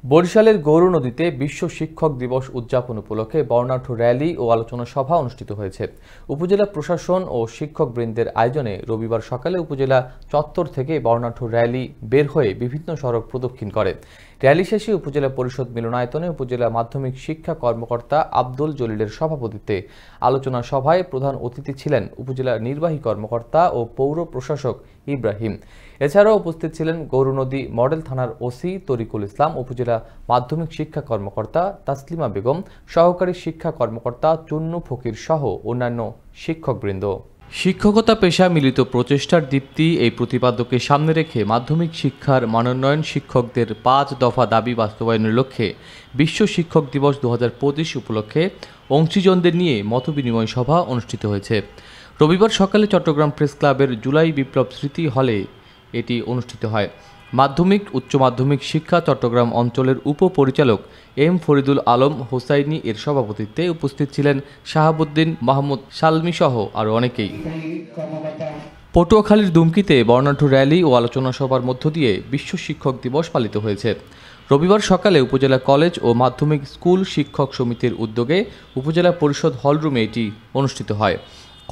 বরিশালের গৌরনদীতে বিশ্ব শিক্ষক দিবস উদযাপন উপলক্ষে বর্ণাঢ্য র্যালি ও আলোচনা সভা অনুষ্ঠিত হয়েছে। উপজেলা প্রশাসন ও শিক্ষকবৃন্দের আয়োজনে রবিবার সকালে উপজেলা চত্বর থেকে বর্ণাঢ্য র্যালি বের হয়ে বিভিন্ন সড়ক প্রদক্ষিণ করে। র্যালি শেষে উপজেলা পরিষদ মিলনায়তনে উপজেলা মাধ্যমিক শিক্ষা কর্মকর্তা আব্দুল জলিলের সভাপতিত্বে আলোচনা সভায় প্রধান অতিথি ছিলেন উপজেলা নির্বাহী কর্মকর্তা ও পৌর প্রশাসক ইব্রাহিম। এছাড়াও উপস্থিত ছিলেন গৌরনদী মডেল থানার ওসি তরিকুল ইসলাম, উপজেলা মাধ্যমিক শিক্ষা কর্মকর্তা তাসলিমা বেগম, সহকারী শিক্ষা কর্মকর্তা চুন্নু ফকির সহ অন্যান্য শিক্ষকবৃন্দ। শিক্ষকতা পেশা মিলিত প্রচেষ্টার দীপ্তি এই প্রতিপাদ্যকে সামনে রেখে মাধ্যমিক শিক্ষার মানোন্নয়ন, শিক্ষকদের ৫ দফা দাবি বাস্তবায়নের লক্ষ্যে বিশ্ব শিক্ষক দিবস ২০২৫ উপলক্ষে অংশীজনদের নিয়ে মতবিনিময় সভা অনুষ্ঠিত হয়েছে। রবিবার সকালে চট্টগ্রাম প্রেস ক্লাবের জুলাই বিপ্লব স্মৃতি হলে এটি অনুষ্ঠিত হয়। মাধ্যমিক উচ্চ মাধ্যমিক শিক্ষা চট্টগ্রাম অঞ্চলের উপপরিচালক এম ফরিদুল আলম হোসাইনি এর সভাপতিত্বে উপস্থিত ছিলেন শাহাবুদ্দিন মাহমুদ সালমি সহ আরও অনেকেই। পটুয়াখালীর দুমকিতে বর্ণাঢ্য র্যালি ও আলোচনা সভার মধ্য দিয়ে বিশ্ব শিক্ষক দিবস পালিত হয়েছে। রবিবার সকালে উপজেলা কলেজ ও মাধ্যমিক স্কুল শিক্ষক সমিতির উদ্যোগে উপজেলা পরিষদ হলরুমে এটি অনুষ্ঠিত হয়।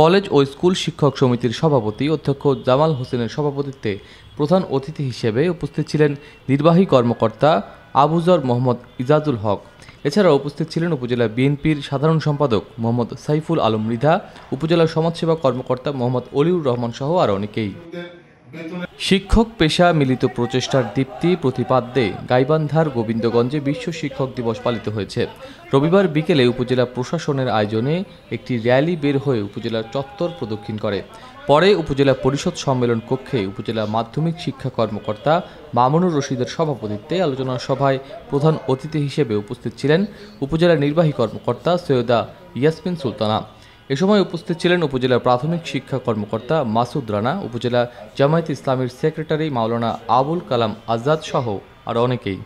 কলেজ ও স্কুল শিক্ষক সমিতির সভাপতি অধ্যক্ষ জামাল হোসেনের সভাপতিত্বে প্রধান অতিথি হিসেবে উপস্থিত ছিলেন নির্বাহী কর্মকর্তা আবুজর মোহাম্মদ ইজাজুল হক। এছাড়াও উপস্থিত ছিলেন উপজেলা বিএনপির সাধারণ সম্পাদক মোহাম্মদ সাইফুল আলম মৃধা, উপজেলা সমাজসেবা কর্মকর্তা মোহাম্মদ অলিউর রহমান সহ আরও অনেকেই। শিক্ষক পেশা মিলিত প্রচেষ্টার দীপ্তি প্রতিপাদ্যে গাইবান্ধার গোবিন্দগঞ্জে বিশ্ব শিক্ষক দিবস পালিত হয়েছে। রবিবার বিকেলে উপজেলা প্রশাসনের আয়োজনে একটি র্যালি বের হয়ে উপজেলার চত্বর প্রদক্ষিণ করে। পরে উপজেলা পরিষদ সম্মেলন কক্ষে উপজেলা মাধ্যমিক শিক্ষা কর্মকর্তা মামুনুর রশিদের সভাপতিত্বে আলোচনা সভায় প্রধান অতিথি হিসেবে উপস্থিত ছিলেন উপজেলা নির্বাহী কর্মকর্তা সৈয়দা ইয়াসমিন সুলতানা। এ সময় উপস্থিত ছিলেন উপজেলা প্রাথমিক শিক্ষা কর্মকর্তা মাসুদ রানা, উপজেলা জামায়াত ইসলামীর সেক্রেটারি মাওলানা আবুল কালাম আজাদ সহ আরও অনেকেই।